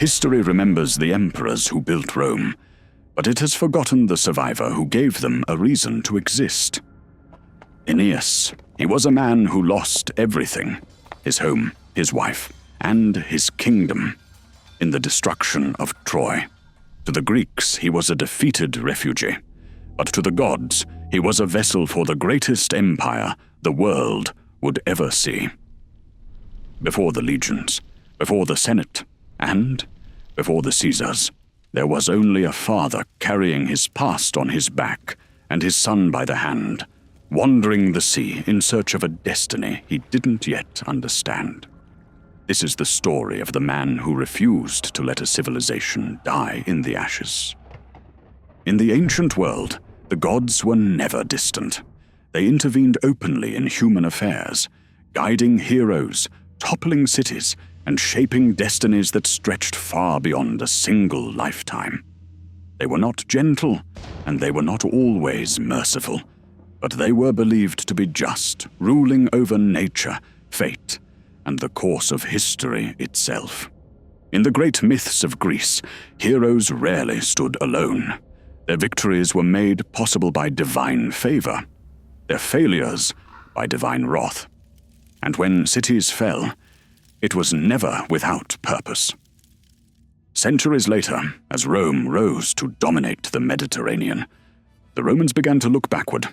History remembers the emperors who built Rome, but it has forgotten the survivor who gave them a reason to exist. Aeneas, he was a man who lost everything, his home, his wife, and his kingdom, in the destruction of Troy. To the Greeks, he was a defeated refugee, but to the gods, he was a vessel for the greatest empire the world would ever see. Before the legions, before the Senate, and before the Caesars, there was only a father carrying his past on his back and his son by the hand, wandering the sea in search of a destiny he didn't yet understand. This is the story of the man who refused to let a civilization die in the ashes. In the ancient world, the gods were never distant. They intervened openly in human affairs, guiding heroes, toppling cities, and shaping destinies that stretched far beyond a single lifetime. They were not gentle, and they were not always merciful, but they were believed to be just, ruling over nature, fate, and the course of history itself. In the great myths of Greece, heroes rarely stood alone. Their victories were made possible by divine favor, their failures by divine wrath. And when cities fell, it was never without purpose. Centuries later, as Rome rose to dominate the Mediterranean, the Romans began to look backward,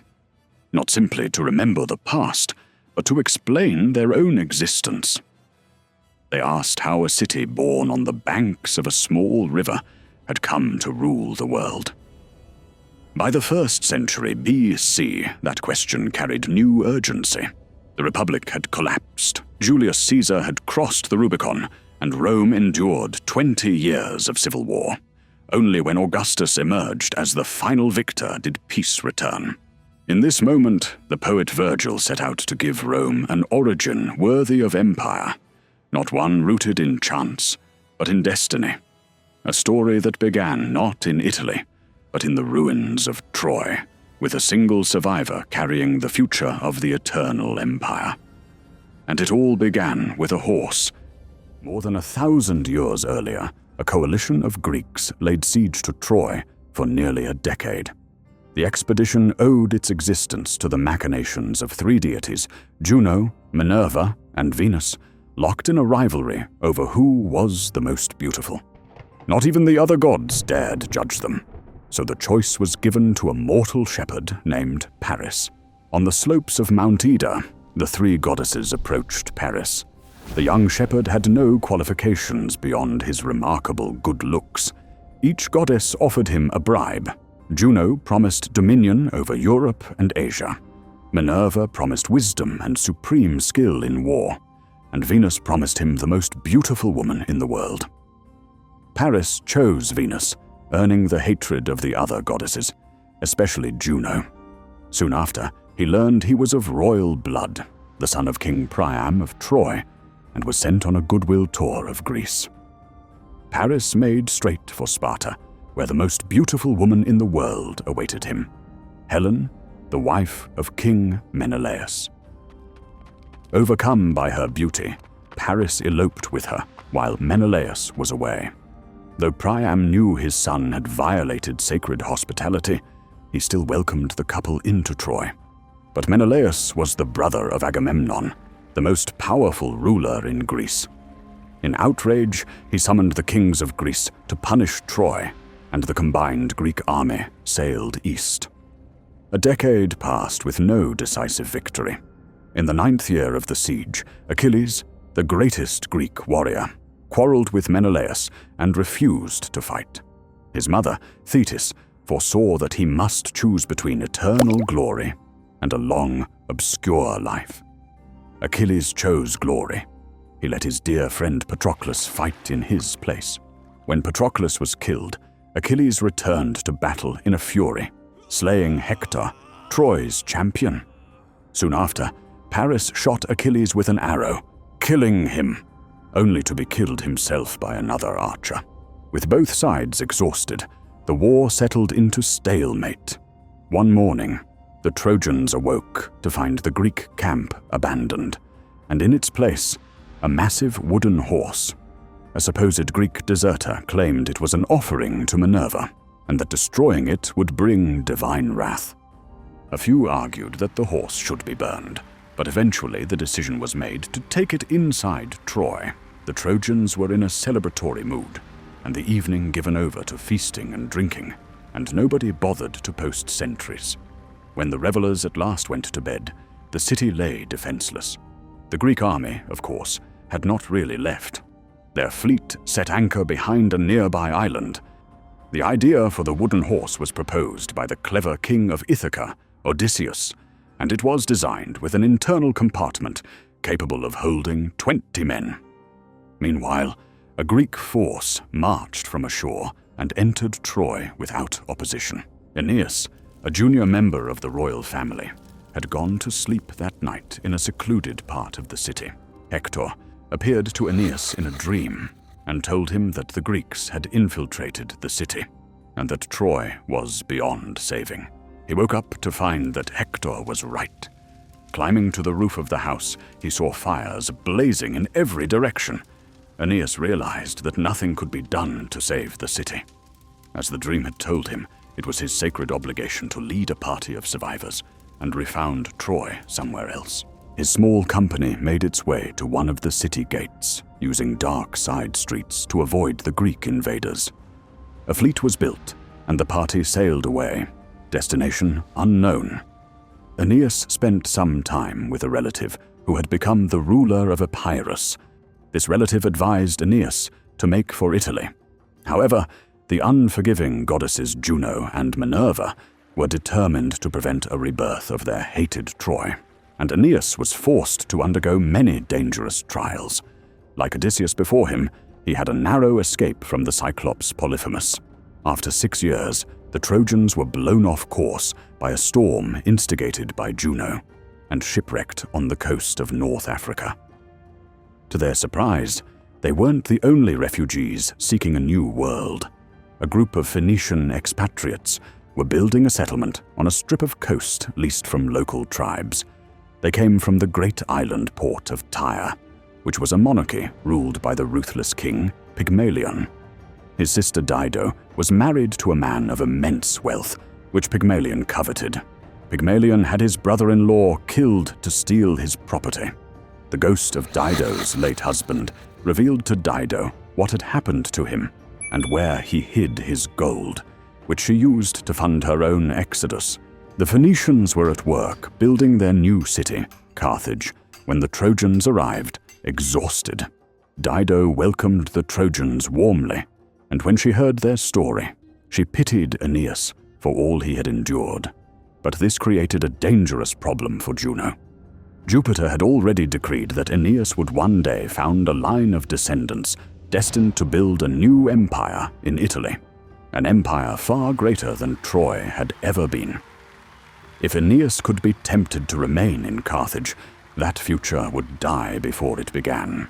not simply to remember the past, but to explain their own existence. They asked how a city born on the banks of a small river had come to rule the world. By the 1st century BC, that question carried new urgency. The Republic had collapsed, Julius Caesar had crossed the Rubicon, and Rome endured 20 years of civil war. Only when Augustus emerged as the final victor did peace return. In this moment, the poet Virgil set out to give Rome an origin worthy of empire, not one rooted in chance, but in destiny. A story that began not in Italy, but in the ruins of Troy, with a single survivor carrying the future of the eternal empire. And it all began with a horse. More than 1,000 years earlier, a coalition of Greeks laid siege to Troy for nearly a decade. The expedition owed its existence to the machinations of 3 deities, Juno, Minerva, and Venus, locked in a rivalry over who was the most beautiful. Not even the other gods dared judge them, so the choice was given to a mortal shepherd named Paris. On the slopes of Mount Ida, the 3 goddesses approached Paris. The young shepherd had no qualifications beyond his remarkable good looks. Each goddess offered him a bribe. Juno promised dominion over Europe and Asia. Minerva promised wisdom and supreme skill in war, and Venus promised him the most beautiful woman in the world. Paris chose Venus, earning the hatred of the other goddesses, especially Juno. Soon after, he learned he was of royal blood, the son of King Priam of Troy, and was sent on a goodwill tour of Greece. Paris made straight for Sparta, where the most beautiful woman in the world awaited him, Helen, the wife of King Menelaus. Overcome by her beauty, Paris eloped with her while Menelaus was away. Though Priam knew his son had violated sacred hospitality, he still welcomed the couple into Troy. But Menelaus was the brother of Agamemnon, the most powerful ruler in Greece. In outrage, he summoned the kings of Greece to punish Troy, and the combined Greek army sailed east. A decade passed with no decisive victory. In the 9th year of the siege, Achilles, the greatest Greek warrior, quarreled with Menelaus and refused to fight. His mother, Thetis, foresaw that he must choose between eternal glory and a long, obscure life. Achilles chose glory. He let his dear friend Patroclus fight in his place. When Patroclus was killed, Achilles returned to battle in a fury, slaying Hector, Troy's champion. Soon after, Paris shot Achilles with an arrow, killing him, only to be killed himself by another archer. With both sides exhausted, the war settled into stalemate. One morning, the Trojans awoke to find the Greek camp abandoned, and in its place, a massive wooden horse. A supposed Greek deserter claimed it was an offering to Minerva, and that destroying it would bring divine wrath. A few argued that the horse should be burned, but eventually the decision was made to take it inside Troy. The Trojans were in a celebratory mood, and the evening given over to feasting and drinking, and nobody bothered to post sentries. When the revelers at last went to bed, the city lay defenseless. The Greek army, of course, had not really left. Their fleet set anchor behind a nearby island. The idea for the wooden horse was proposed by the clever king of Ithaca, Odysseus, and it was designed with an internal compartment capable of holding 20 men. Meanwhile, a Greek force marched from ashore and entered Troy without opposition. Aeneas, a junior member of the royal family, had gone to sleep that night in a secluded part of the city. Hector appeared to Aeneas in a dream and told him that the Greeks had infiltrated the city and that Troy was beyond saving. He woke up to find that Hector was right. Climbing to the roof of the house, he saw fires blazing in every direction. Aeneas realized that nothing could be done to save the city. As the dream had told him, it was his sacred obligation to lead a party of survivors and refound Troy somewhere else. His small company made its way to one of the city gates, using dark side streets to avoid the Greek invaders. A fleet was built, and the party sailed away, destination unknown. Aeneas spent some time with a relative who had become the ruler of Epirus. This relative advised Aeneas to make for Italy. However, the unforgiving goddesses Juno and Minerva were determined to prevent a rebirth of their hated Troy, and Aeneas was forced to undergo many dangerous trials. Like Odysseus before him, he had a narrow escape from the Cyclops Polyphemus. After 6 years, the Trojans were blown off course by a storm instigated by Juno and shipwrecked on the coast of North Africa. To their surprise, they weren't the only refugees seeking a new world. A group of Phoenician expatriates were building a settlement on a strip of coast leased from local tribes. They came from the great island port of Tyre, which was a monarchy ruled by the ruthless king Pygmalion. His sister Dido was married to a man of immense wealth, which Pygmalion coveted. Pygmalion had his brother-in-law killed to steal his property. The ghost of Dido's late husband revealed to Dido what had happened to him and where he hid his gold, which she used to fund her own exodus. The Phoenicians were at work building their new city, Carthage, when the Trojans arrived, exhausted. Dido welcomed the Trojans warmly, and when she heard their story, she pitied Aeneas for all he had endured. But this created a dangerous problem for Juno. Jupiter had already decreed that Aeneas would one day found a line of descendants destined to build a new empire in Italy, an empire far greater than Troy had ever been. If Aeneas could be tempted to remain in Carthage, that future would die before it began.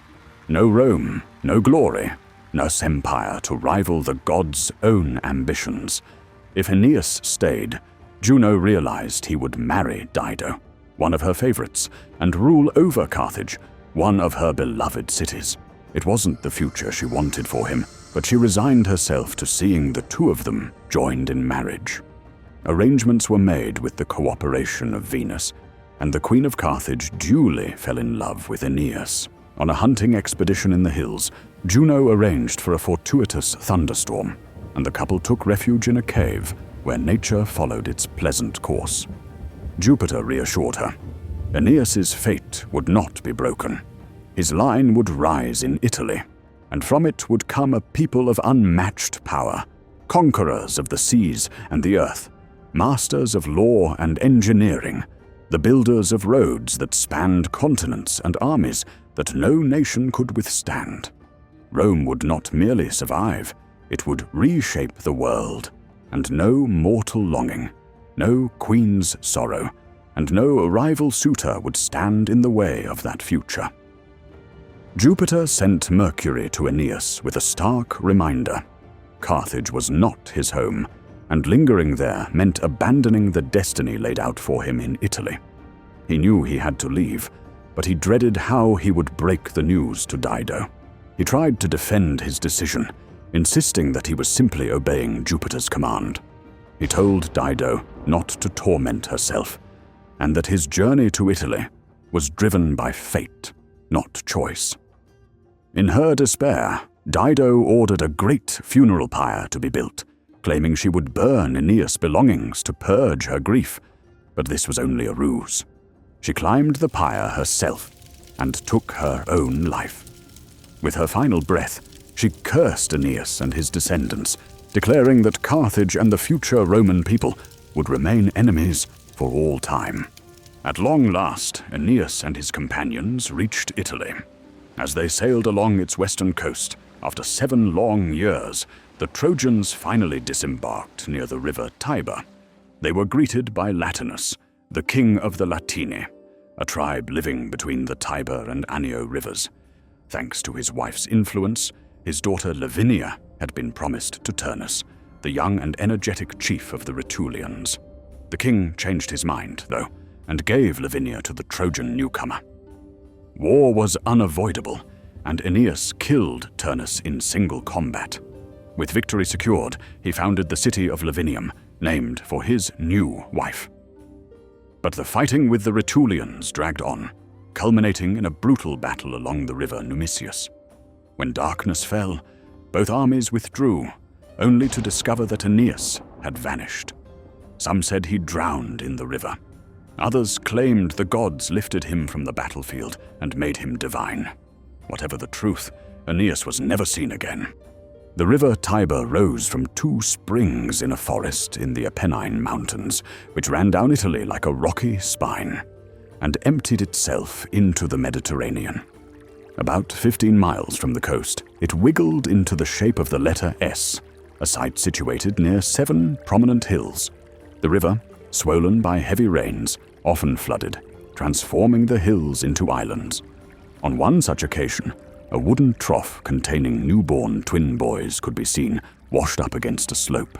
No Rome, no glory, no empire to rival the gods' own ambitions. If Aeneas stayed, Juno realized he would marry Dido, one of her favorites, and rule over Carthage, one of her beloved cities. It wasn't the future she wanted for him, but she resigned herself to seeing the two of them joined in marriage. Arrangements were made with the cooperation of Venus, and the Queen of Carthage duly fell in love with Aeneas. On a hunting expedition in the hills, Juno arranged for a fortuitous thunderstorm, and the couple took refuge in a cave where nature followed its pleasant course. Jupiter reassured her. Aeneas's fate would not be broken. His line would rise in Italy, and from it would come a people of unmatched power, conquerors of the seas and the earth, masters of law and engineering, the builders of roads that spanned continents and armies that no nation could withstand. Rome would not merely survive, it would reshape the world, and no mortal longing, no queen's sorrow, and no rival suitor would stand in the way of that future. Jupiter sent Mercury to Aeneas with a stark reminder. Carthage was not his home, and lingering there meant abandoning the destiny laid out for him in Italy. He knew he had to leave, but he dreaded how he would break the news to Dido. He tried to defend his decision, insisting that he was simply obeying Jupiter's command. He told Dido not to torment herself, and that his journey to Italy was driven by fate, not choice. In her despair, Dido ordered a great funeral pyre to be built, claiming she would burn Aeneas' belongings to purge her grief, but this was only a ruse. She climbed the pyre herself and took her own life. With her final breath, she cursed Aeneas and his descendants, declaring that Carthage and the future Roman people would remain enemies for all time. At long last, Aeneas and his companions reached Italy. As they sailed along its western coast, after 7 long years, the Trojans finally disembarked near the river Tiber. They were greeted by Latinus, the king of the Latini, a tribe living between the Tiber and Anio rivers. Thanks to his wife's influence, his daughter Lavinia had been promised to Turnus, the young and energetic chief of the Rutulians. The king changed his mind, though, and gave Lavinia to the Trojan newcomer. War was unavoidable, and Aeneas killed Turnus in single combat. With victory secured, he founded the city of Lavinium, named for his new wife. But the fighting with the Rutulians dragged on, culminating in a brutal battle along the river Numicius. When darkness fell, both armies withdrew, only to discover that Aeneas had vanished. Some said he drowned in the river. Others claimed the gods lifted him from the battlefield and made him divine. Whatever the truth, Aeneas was never seen again. The river Tiber rose from 2 springs in a forest in the Apennine Mountains, which ran down Italy like a rocky spine, and emptied itself into the Mediterranean. About 15 miles from the coast, it wiggled into the shape of the letter S, a site situated near 7 prominent hills. The river, swollen by heavy rains, often flooded, transforming the hills into islands. On one such occasion, a wooden trough containing newborn twin boys could be seen washed up against a slope.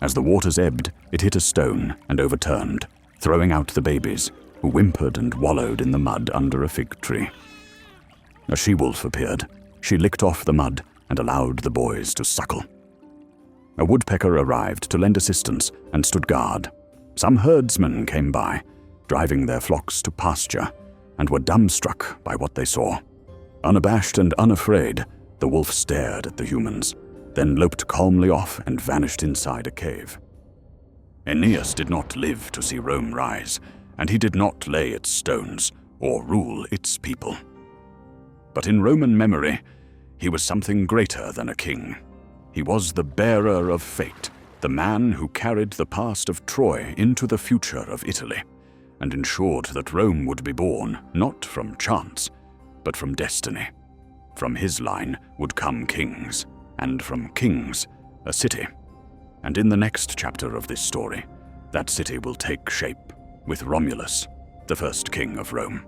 As the waters ebbed, it hit a stone and overturned, throwing out the babies, who whimpered and wallowed in the mud under a fig tree. A she-wolf appeared. She licked off the mud and allowed the boys to suckle. A woodpecker arrived to lend assistance and stood guard. Some herdsmen came by, driving their flocks to pasture, and were dumbstruck by what they saw. Unabashed and unafraid, the wolf stared at the humans, then loped calmly off and vanished inside a cave. Aeneas did not live to see Rome rise, and he did not lay its stones or rule its people. But in Roman memory, he was something greater than a king. He was the bearer of fate, the man who carried the past of Troy into the future of Italy, and ensured that Rome would be born not from chance, but from destiny. From his line would come kings, and from kings, a city. And in the next chapter of this story, that city will take shape with Romulus, the first king of Rome.